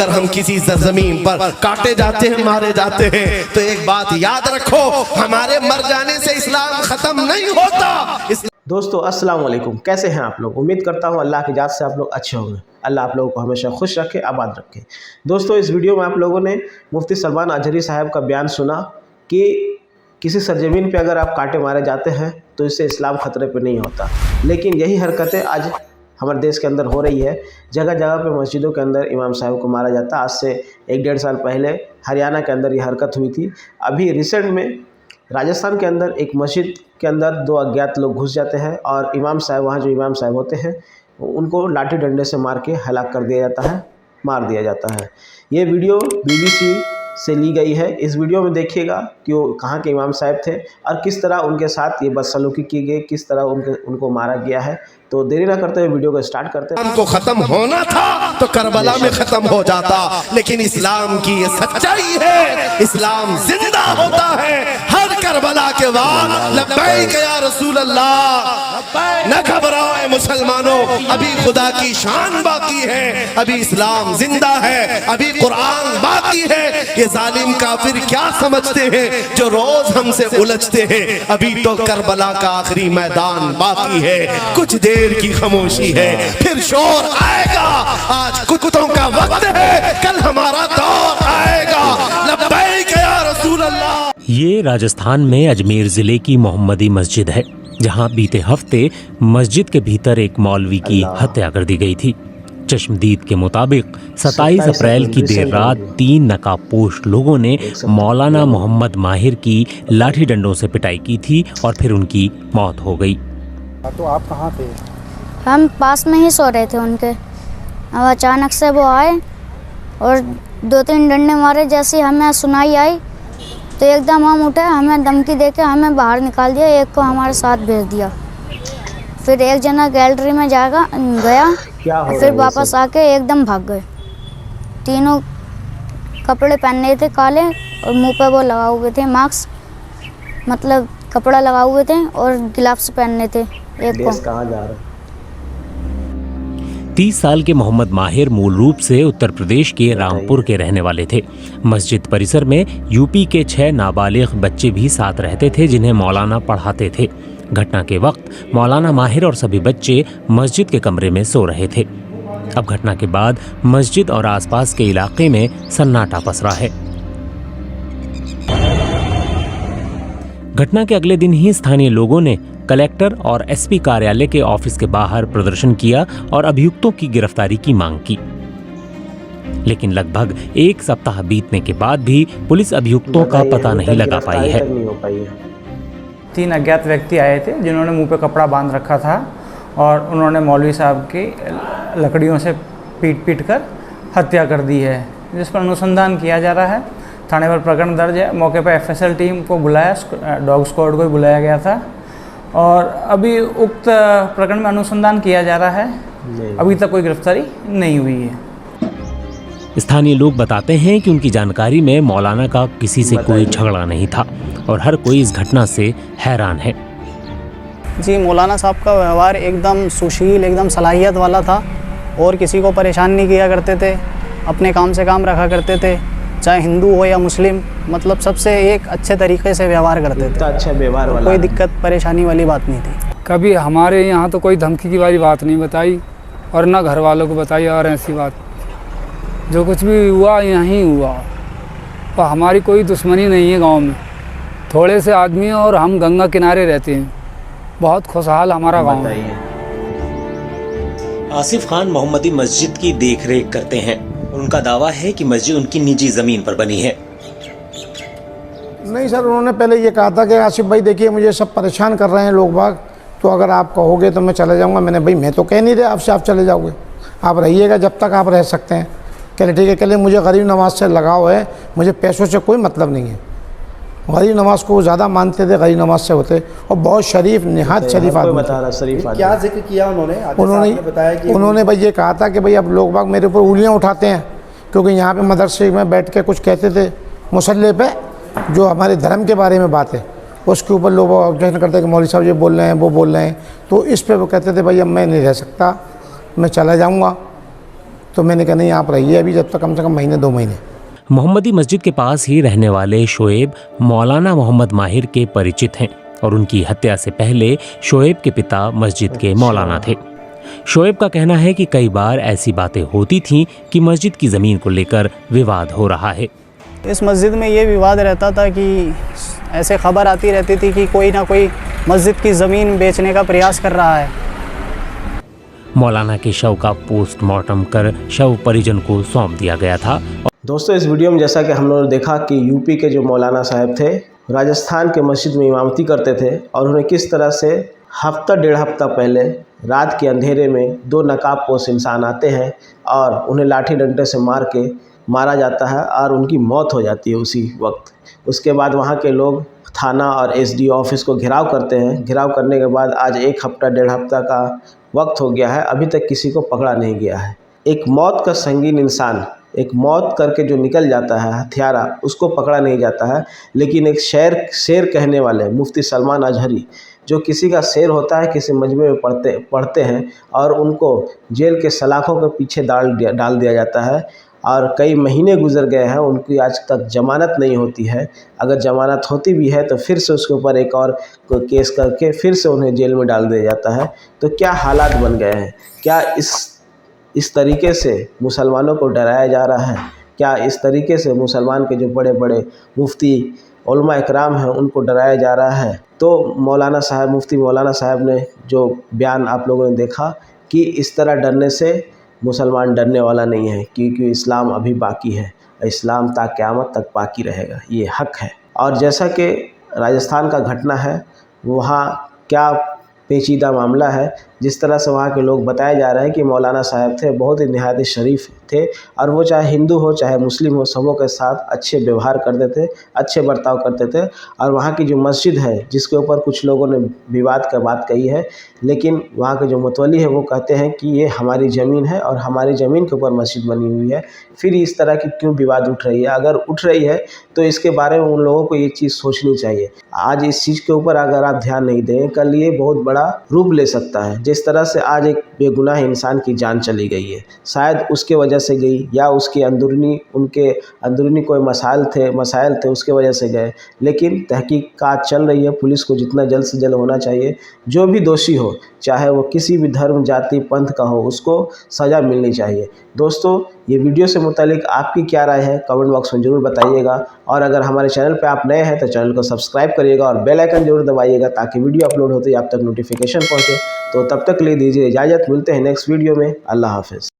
अगर हम किसी ज़मीन पर काटे जाते हैं, मारे जाते हैं, तो एक बात याद रखो, हमारे मर जाने से इस्लाम खत्म नहीं होता। दोस्तों अस्सलाम वालेकुम, कैसे हैं आप लोग। उम्मीद करता हूं अल्लाह की जात से आप लोग अच्छे होंगे। अल्लाह आप लोगों को हमेशा खुश रखे, आबाद रखे। दोस्तों इस वीडियो में आप लोगों ने मुफ्ती सलमान अजहरी साहब का बयान सुना कि किसी सरजमीन पे अगर आप काटे मारे जाते हैं तो इससे इस्लाम ख़तरे पे नहीं होता। लेकिन यही हरकतें आज हमारे देश के अंदर हो रही है। जगह जगह पे मस्जिदों के अंदर इमाम साहब को मारा जाता। आज से 1-1.5 साल पहले हरियाणा के अंदर ये हरकत हुई थी। अभी रिसेंट में राजस्थान के अंदर एक मस्जिद के अंदर 2 अज्ञात लोग घुस जाते हैं और इमाम साहब, वहाँ जो इमाम साहब होते हैं, उनको लाठी डंडे से मार के हलाक कर दिया जाता है, मार दिया जाता है। ये वीडियो BBC से ली गई है। इस वीडियो में देखिएगा कि वो कहाँ के इमाम साहब थे और किस तरह उनके साथ ये बदसलूकी की गई, किस तरह उनको मारा गया है। तो देरी ना करते हुए वीडियो को स्टार्ट करते हैं। इस्लाम को खत्म होना था तो करबला में खत्म हो जाता, लेकिन इस्लाम की ये सच्चाई है, इस्लाम जिंदा होता है हर करबला के बाद। लब्बैक या रसूल अल्लाह, न घबराओ मुसलमानों, अभी खुदा की शान बाकी है, अभी इस्लाम जिंदा है, अभी कुरान बाकी है। ये जालिम काफिर क्या समझते हैं जो रोज हमसे उलझते हैं। अभी तो करबला का आखिरी मैदान बाकी है, कुछ देर की खामोशी है, फिर शोर आएगा। आज कुत्तों का वक्त है, कल हमारा दौर आएगा। लब्बैक या रसूल अल्लाह। ये राजस्थान में अजमेर जिले की मोहम्मदी मस्जिद है, जहां बीते हफ्ते मस्जिद के भीतर एक मौलवी की हत्या कर दी गई थी। चश्मदीद के मुताबिक 27 अप्रैल की देर रात 3 नकाबपोश लोगों ने मौलाना मोहम्मद माहिर की लाठी डंडों से पिटाई की थी और फिर उनकी मौत हो गई। तो आप कहाँ थे? हम पास में ही सो रहे थे उनके। अब अचानक से वो आए और 2-3 डंडे मारे। जैसे हमें सुनाई आई तो एकदम हम उठे, हमें धमकी देके हमें बाहर निकाल दिया, एक को हमारे साथ भेज दिया। फिर एक जना गैलरी में गया, फिर वापस आके एकदम भाग गए। तीनों कपड़े पहने थे काले और मुंह पे वो लगा हुए थे मास्क, मतलब कपड़ा लगा हुए थे और ग्लव्स पहने थे। एक को कहाँ जा रहे? 30 साल के मोहम्मद माहिर मूल रूप से उत्तर प्रदेश के रामपुर के रहने वाले थे। मस्जिद परिसर में यूपी के 6 नाबालिग बच्चे भी साथ रहते थे, जिन्हें मौलाना पढ़ाते थे। घटना के वक्त मौलाना माहिर और सभी बच्चे मस्जिद के कमरे में सो रहे थे। अब घटना के बाद मस्जिद और आसपास के इलाके में सन्नाटा पसरा है। घटना के अगले दिन ही स्थानीय लोगों ने कलेक्टर और SP कार्यालय के ऑफिस के बाहर प्रदर्शन किया और अभियुक्तों की गिरफ्तारी की मांग की। लेकिन लगभग 1 सप्ताह बीतने के बाद भी पुलिस अभियुक्तों का पता नहीं लगा पाई है। 3 अज्ञात व्यक्ति आए थे जिन्होंने मुंह पे कपड़ा बांध रखा था और उन्होंने मौलवी साहब की लकड़ियों से पीट कर हत्या कर दी है, जिस पर अनुसंधान किया जा रहा है। थाने पर प्रकरण दर्ज है। मौके पर FSL टीम को बुलाया, डॉग स्क्वाड को भी बुलाया गया था और अभी उक्त प्रकरण में अनुसंधान किया जा रहा है। अभी तक कोई गिरफ्तारी नहीं हुई है। स्थानीय लोग बताते हैं कि उनकी जानकारी में मौलाना का किसी से कोई झगड़ा नहीं था और हर कोई इस घटना से हैरान है। जी, मौलाना साहब का व्यवहार एकदम सुशील, एकदम सलाहियत वाला था और किसी को परेशान नहीं किया करते थे। अपने काम से काम रखा करते थे, चाहे हिंदू हो या मुस्लिम, मतलब सबसे एक अच्छे तरीके से व्यवहार करते थे। अच्छा व्यवहार वाला, कोई दिक्कत परेशानी वाली बात नहीं थी। कभी हमारे यहाँ तो कोई धमकी की वाली बात नहीं बताई और ना घर वालों को बताई। और ऐसी बात जो कुछ भी हुआ यहीं हुआ और हमारी कोई दुश्मनी नहीं है। गांव में थोड़े से आदमी हैं और हम गंगा किनारे रहते हैं। बहुत खुशहाल हमारा गांव है। आसिफ खान मोहम्मदी मस्जिद की देखरेख करते हैं। उनका दावा है कि मस्जिद उनकी निजी जमीन पर बनी है। नहीं सर, उन्होंने पहले ये कहा था कि आसिफ भाई देखिए मुझे सब परेशान कर रहे हैं लोग बाग, तो अगर आप कहोगे तो मैं चले जाऊंगा। मैंने भाई मैं तो कह नहीं रहे आपसे आप चले जाओगे, आप रहिएगा जब तक आप रह सकते हैं। कहले ठीक है। कहले मुझे गरीब नवाज से लगाव है, मुझे पैसों से कोई मतलब नहीं है। गरीब नवाज को ज़्यादा मानते थे, गरीब नवाज से होते और बहुत शरीफ, निहायत शरीफ आदमी। बता रहा शरीफ आदमी। क्या जिक्र किया उन्होंने भाई ये कहा था कि भाई अब लोग बाग मेरे ऊपर उंगलियां उठाते हैं, क्योंकि यहाँ पे मदरसे में बैठ के कुछ कहते थे मुसल्ले पे, जो हमारे धर्म के बारे में बात है, उसके ऊपर लोग ऑब्जेक्शन करते हैं कि मौलवी साहब ये बोल रहे हैं, वो बोल रहे हैं। तो इस पर वो कहते थे भाई अब मैं नहीं रह सकता, मैं चला जाऊँगा। तो मैंने कहा नहीं आप रहिए अभी जब तक कम से कम महीने 2 महीने। मोहम्मदी मस्जिद के पास ही रहने वाले शोएब मौलाना मोहम्मद माहिर के परिचित हैं और उनकी हत्या से पहले शोएब के पिता मस्जिद के मौलाना थे। शोएब का कहना है कि कई बार ऐसी बातें होती थीं कि मस्जिद की ज़मीन को लेकर विवाद हो रहा है। इस मस्जिद में ये विवाद रहता था कि ऐसे खबर आती रहती थी कि कोई ना कोई मस्जिद की ज़मीन बेचने का प्रयास कर रहा है। मौलाना के शव का पोस्टमार्टम कर शव परिजन को सौंप दिया गया था। दोस्तों इस वीडियो में जैसा कि हम लोगों ने देखा कि यूपी के जो मौलाना साहब थे राजस्थान के मस्जिद में इमामती करते थे और उन्हें किस तरह से हफ्ता 1.5 हफ्ता पहले रात के अंधेरे में 2 नकाबपोश इंसान आते हैं और उन्हें लाठी डंडे से मारा जाता है और उनकी मौत हो जाती है उसी वक्त। उसके बाद वहाँ के लोग थाना और एसडीओ ऑफिस को घेराव करते हैं। घेराव करने के बाद आज 1 हफ्ता 1.5 हफ्ता का वक्त हो गया है, अभी तक किसी को पकड़ा नहीं गया है। एक मौत का संगीन इंसान, एक मौत करके जो निकल जाता है हत्यारा, उसको पकड़ा नहीं जाता है। लेकिन एक शेर कहने वाले मुफ्ती सलमान अजहरी जो किसी का शेर होता है, किसी मजमे में पढ़ते हैं और उनको जेल के सलाखों के पीछे डाल दिया जाता है और कई महीने गुजर गए हैं, उनकी आज तक ज़मानत नहीं होती है। अगर ज़मानत होती भी है तो फिर से उसके ऊपर एक और केस करके फिर से उन्हें जेल में डाल दिया जाता है। तो क्या हालात बन गए हैं? क्या इस तरीके से मुसलमानों को डराया जा रहा है? क्या इस तरीके से मुसलमान के जो बड़े बड़े मुफ्ती उलमा इकराम हैं उनको डराया जा रहा है? तो मुफ्ती मौलाना साहब ने जो बयान आप लोगों ने देखा कि इस तरह डरने से मुसलमान डरने वाला नहीं है, क्योंकि इस्लाम अभी बाकी है, इस्लाम ता क़यामत तक बाकी रहेगा, ये हक है। और जैसा कि राजस्थान का घटना है, वहाँ क्या पेचीदा मामला है, जिस तरह से वहाँ के लोग बताए जा रहे हैं कि मौलाना साहब थे बहुत ही निहायत शरीफ थे और वो चाहे हिंदू हो चाहे मुस्लिम हो सबों के साथ अच्छे व्यवहार करते थे, अच्छे बर्ताव करते थे। और वहाँ की जो मस्जिद है जिसके ऊपर कुछ लोगों ने विवाद का बात कही है, लेकिन वहाँ के जो मतवली है वो कहते हैं कि ये हमारी ज़मीन है और हमारी ज़मीन के ऊपर मस्जिद बनी हुई है। फिर इस तरह की क्यों विवाद उठ रही है? अगर उठ रही है तो इसके बारे में उन लोगों को ये चीज़ सोचनी चाहिए। आज इस चीज़ के ऊपर अगर आप ध्यान नहीं दें, कल ये बहुत बड़ा रूप ले सकता है। जिस तरह से आज एक बेगुनाह इंसान की जान चली गई है, शायद उसके वजह से गई या उसके उनके अंदरूनी कोई मसाइल थे उसके वजह से गए। लेकिन तहकीकात चल रही है, पुलिस को जितना जल्द से जल्द होना चाहिए, जो भी दोषी हो चाहे वो किसी भी धर्म जाति पंथ का हो उसको सज़ा मिलनी चाहिए। दोस्तों ये वीडियो से मुतालिक आपकी क्या राय है कमेंट बॉक्स में ज़रूर बताइएगा और अगर हमारे चैनल पे आप नए हैं तो चैनल को सब्सक्राइब करिएगा और बेल आइकन जरूर दबाइएगा ताकि वीडियो अपलोड होते ही आप तक नोटिफिकेशन पहुंचे। तो तब तक ले दीजिए इजाज़त, मिलते हैं नेक्स्ट वीडियो में। अल्लाह हाफ़िज़।